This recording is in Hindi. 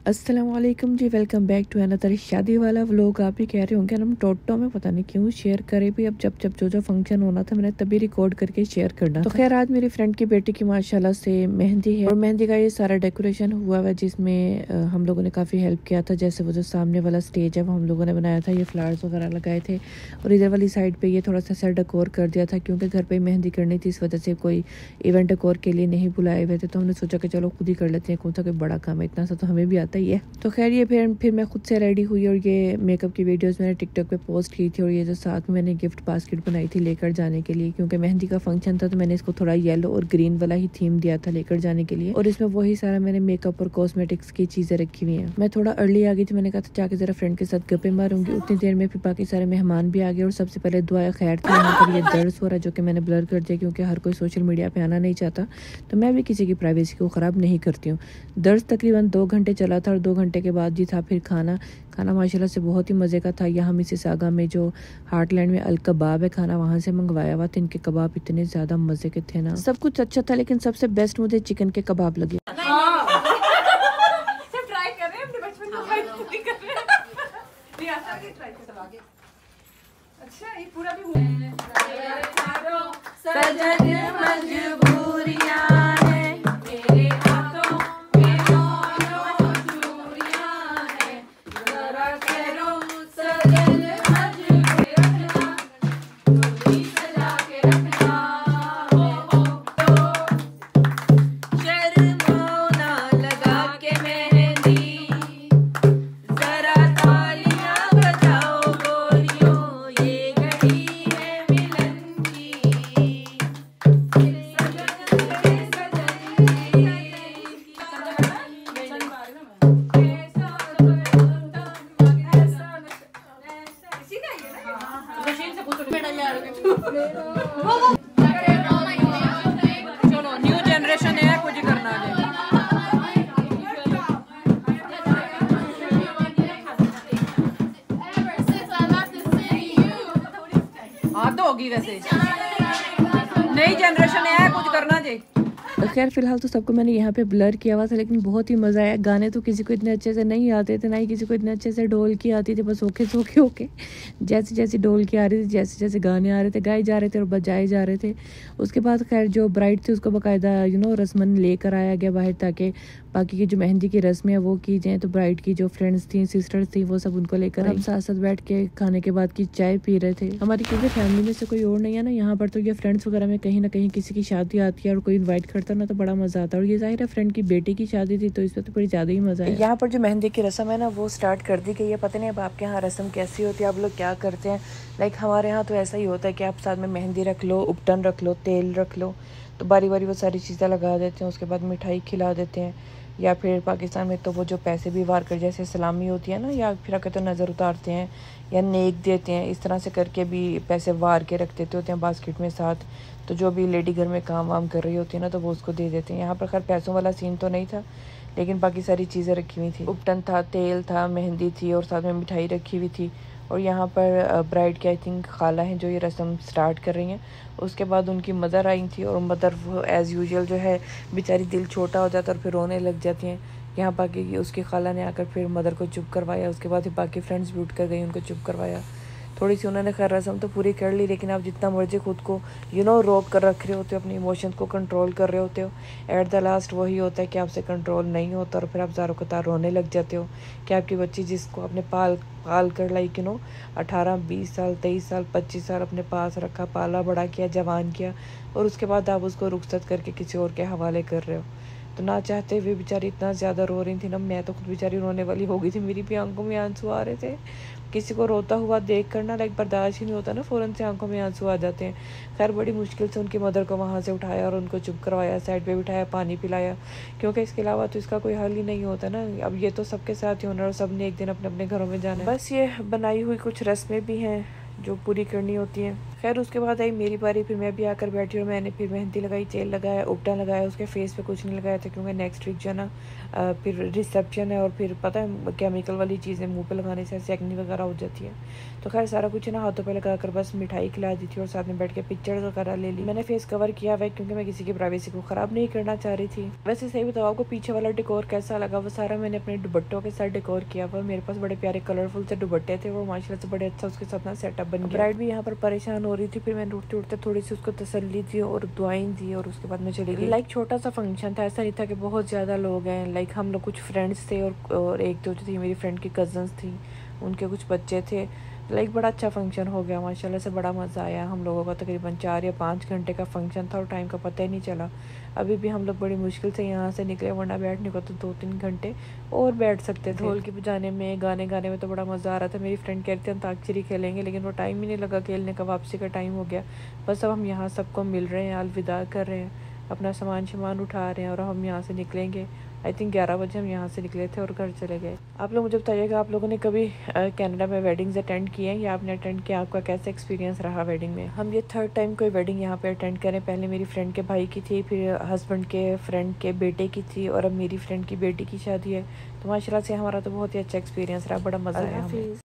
अस्सलामुअलैकुम जी, वेलकम बैक टू अनदर शादी वाला व्लॉग। आप भी कह रहे होंगे हम टोटो में पता नहीं क्यों शेयर करें भी। अब जब जो फंक्शन होना था मैंने तभी रिकॉर्ड करके शेयर करना तो खैर आज मेरी फ्रेंड की बेटी की माशाल्लाह से मेहंदी है और मेहंदी का ये सारा डेकोरेशन हुआ है जिसमें हम लोगों ने काफ़ी हेल्प किया था। जैसे वो जो सामने वाला स्टेज है वो हम लोगों ने बनाया था, ये फ्लावर्स वगैरह लगाए थे और इधर वाली साइड पे ये थोड़ा सा डेकोर कर दिया था क्योंकि घर पे मेहंदी करनी थी, इस वजह से कोई इवेंट डेकोर के लिए नहीं बुलाए हुए थे। तो हमने सोचा कि चलो खुद ही कर लेते हैं, कौन सा कोई बड़ा काम है, इतना सा तो हमें भी आता ही है। तो खैर ये फिर मैं खुद से रेडी हुई और ये मेकअप की वीडियोस मैंने टिकटॉक पे पोस्ट की थी और ये जो साथ में मैंने गिफ्ट बास्केट बनाई थी लेकर जाने के लिए, क्योंकि मेहंदी का फंक्शन था तो मैंने इसको थोड़ा येलो और ग्रीन वाला ही थीम दिया था लेकर जाने के लिए। और इसमें वही सारा मैंने मेकअप और कॉस्मेटिक्स की चीजें रखी हुई हैं। मैं थोड़ा अर्ली आ गई थी, मैंने कहा था जाके जरा फ्रेंड के साथ गप्पे मारूंगी। उतनी देर में फिर बाकी सारे मेहमान भी आ गए और सबसे पहले दुआ खैर थी। यहाँ पर ये दर्स हो रहा है जो कि मैंने ब्लर कर दिया क्योंकि हर कोई सोशल मीडिया पे आना नहीं चाहता, तो मैं भी किसी की प्राइवेसी को ख़राब नहीं करती हूँ। दर्स तकरीबन 2 घंटे चला था और 2 घंटे के बाद जी था फिर खाना माशाल्लाह से बहुत ही मज़े का था। यहाँ मिसिसागा में जो हार्टलैंड में अल कबाब है खाना वहाँ से मंगवाया हुआ था। इनके कबाब इतने ज़्यादा मज़े के थे ना, सब कुछ अच्छा था लेकिन सबसे बेस्ट मुझे चिकन के कबाब लगे। अच्छा ये पूरा भी सजन मजबूरियां हैं मेरे हाथों में मजबूरियां हैं जरा करो सजन मजबूरियां दूरी सजा के रखना हो तो शर्मो ना लगा के मेहंदी जरा तालियां बजाओ गोरियों ये घड़ी है मिलन की चलो न्यू जनरेशन है, कुछ करना है। हाँ तो होगी वैसे नई जनरेशन है, कुछ करना जी। खैर फिलहाल तो सबको मैंने यहाँ पे ब्लर किया हुआ था लेकिन बहुत ही मज़ा आया। गाने तो किसी को इतने अच्छे से नहीं आते थे, ना ही किसी को इतने अच्छे से ढोल की आती थी, बस ओके सोके ओके जैसे जैसे ढोल की आ रही थी, जैसे जैसे गाने आ रहे थे, गाए जा रहे थे और बजाए जा रहे थे। उसके बाद खैर जो ब्राइड थी उसको बाकायदा रस्मन लेकर आया गया बाहर ताकि बाकी की जो मेहंदी की रस्में हैं वो की जाए। तो ब्राइड की जो फ्रेंड्स थी, सिस्टर्स थी, वो सब उनको लेकर हम साथ साथ बैठ के खाने के बाद की चाय पी रहे थे। हमारी क्योंकि फैमिली में से कोई और नहीं है ना यहाँ पर, तो ये फ्रेंड्स वगैरह में कहीं ना कहीं किसी की शादी आती है और कोई इन्वाइट करता ना तो बड़ा मजा आता है। और ये जाहिर है फ्रेंड की बेटी की शादी थी तो इसमें तो बड़ी ज्यादा ही मजा है। यहाँ पर जो मेहंदी की रस्म है ना वो स्टार्ट कर दी गई है। पता नहीं अब आपके यहाँ रस्म कैसी होती है, आप लोग क्या करते हैं। लाइक हमारे यहाँ तो ऐसा ही होता है कि आप साथ में मेहंदी रख लो, उपटन रख लो, तेल रख लो, तो बारी बारी वो सारी चीज़ें लगा देते हैं। उसके बाद मिठाई खिला देते हैं या फिर पाकिस्तान में तो वो जो पैसे भी वार कर जैसे सलामी होती है ना, या फिर अगर तो नज़र उतारते हैं या नेक देते हैं, इस तरह से करके भी पैसे वार के रख देते होते हैं बास्केट में साथ। तो जो भी लेडी घर में काम वाम कर रही होती है ना तो वो उसको दे देते हैं। यहाँ पर खैर पैसों वाला सीन तो नहीं था लेकिन बाकी सारी चीज़ें रखी हुई थी, उपटन था, तेल था, मेहंदी थी और साथ में मिठाई रखी हुई थी। और यहाँ पर ब्राइड की आई थिंक खाला हैं जो ये रस्म स्टार्ट कर रही हैं। उसके बाद उनकी मदर आई थी और मदर वो एज़ यूजुअल जो है बेचारी दिल छोटा हो जाता है और फिर रोने लग जाती हैं। यहाँ बाकी उसकी खाला ने आकर फिर मदर को चुप करवाया। उसके बाद फिर बाकी फ्रेंड्स भी उठ कर गई, उनको चुप करवाया। थोड़ी सी उन्होंने खैर रस्म तो पूरी कर ली लेकिन आप जितना मर्जी खुद को रोक कर रख रहे होते हो, अपने इमोशंस को कंट्रोल कर रहे होते हो, एट द लास्ट वही होता है कि आपसे कंट्रोल नहीं होता और फिर आप ज़ारों कतार रोने लग जाते हो कि आपकी बच्ची जिसको आपने पाल कर 18, 20 साल, 23 साल, 25 साल अपने पास रखा, पाला बड़ा किया, जवान किया और उसके बाद आप उसको रुखसत करके किसी और के हवाले कर रहे हो। तो ना चाहते हुए बेचारी इतना ज़्यादा रो रही थी ना, मैं तो खुद बेचारी रोने वाली हो गई थी, मेरी भी आंखों में आंसू आ रहे थे। किसी को रोता हुआ देख कर ना लाइक बर्दाश्त ही नहीं होता ना, फ़ौरन से आंखों में आंसू आ जाते हैं। खैर बड़ी मुश्किल से उनकी मदर को वहाँ से उठाया और उनको चुप करवाया, साइड पे बिठाया, पानी पिलाया, क्योंकि इसके अलावा तो इसका कोई हल ही नहीं होता ना। अब ये तो सबके साथ ही होना और सब ने एक दिन अपने अपने घरों में जाना है। बस ये बनाई हुई कुछ रस्में भी हैं जो पूरी करनी होती हैं। खैर उसके बाद आई मेरी बारी, फिर मैं भी आकर बैठी और मैंने फिर मेहंदी लगाई, तेल लगाया, उपटा लगाया। उसके फेस पे कुछ नहीं लगाया था क्योंकि नेक्स्ट वीक जो है ना फिर रिसेप्शन है और फिर पता है केमिकल वाली चीज़ें मुंह पे लगाने से ऐसे एक्नी वगैरह हो जाती है। तो खैर सारा कुछ ना हाथों पे लगा कर बस मिठाई खिला दी थी और साथ में बैठ के पिक्चर वगैरह ले ली। मैंने फेस कवर किया हुआ क्योंकि मैं किसी की प्राइवेसी को ख़राब नहीं करना चाह रही थी। वैसे सही बताओ आपको पीछे वाला डेकोर कैसा लगा, वो सारा मैंने अपने दुपट्टों के साथ डेकोर किया हुआ। मेरे पास बड़े प्यारे कलरफुल से दुपट्टे थे, वो माशाल्लाह से बड़े अच्छा उसके साथ ना सेटअप बन गया। ब्राइड भी यहाँ पर परेशान हो रही थी, फिर मैंने उठते उठते थोड़ी सी उसको तसल्ली दी और दुआएं दी और उसके बाद मैं चली गई। लाइक छोटा सा फंक्शन था, ऐसा नहीं था कि बहुत ज़्यादा लोग हैं। लाइक हम लोग कुछ फ्रेंड्स थे और एक तो थी मेरी फ्रेंड की कज़न्स थी, उनके कुछ बच्चे थे। लाइक बड़ा अच्छा फंक्शन हो गया माशाल्लाह से, बड़ा मज़ा आया। हम लोगों का तकरीबन 4 या 5 घंटे का फंक्शन था और टाइम का पता ही नहीं चला। अभी भी हम लोग बड़ी मुश्किल से यहाँ से निकले, वरना बैठने को तो 2-3 घंटे और बैठ सकते थे। ढोल की बजाने में, गाने गाने में तो बड़ा मज़ा आ रहा था। मेरी फ्रेंड कहती थी अंताक्षरी खेलेंगे, लेकिन वो टाइम ही नहीं लगा खेलने का, वापसी का टाइम हो गया। बस अब हम यहाँ सबको मिल रहे हैं, अलविदा कर रहे हैं, अपना सामान उठा रहे हैं और हम यहाँ से निकलेंगे। आई थिंक 11 बजे हम यहाँ से निकले थे और घर चले गए। आप लोग मुझे बताइएगा, आप लोगों ने कभी कनाडा में वेडिंग्स अटेंड किए हैं या आपने अटेंड किया, आपका कैसा एक्सपीरियंस रहा वेडिंग में। हम ये 3rd टाइम कोई वेडिंग यहाँ पे अटेंड करें। पहले मेरी फ्रेंड के भाई की थी, फिर हस्बैंड के फ्रेंड के बेटे की थी और अब मेरी फ्रेंड की बेटी की शादी है। तो माशाल्लाह से हमारा तो बहुत ही अच्छा एक्सपीरियंस रहा, बड़ा मज़ा आया हमें।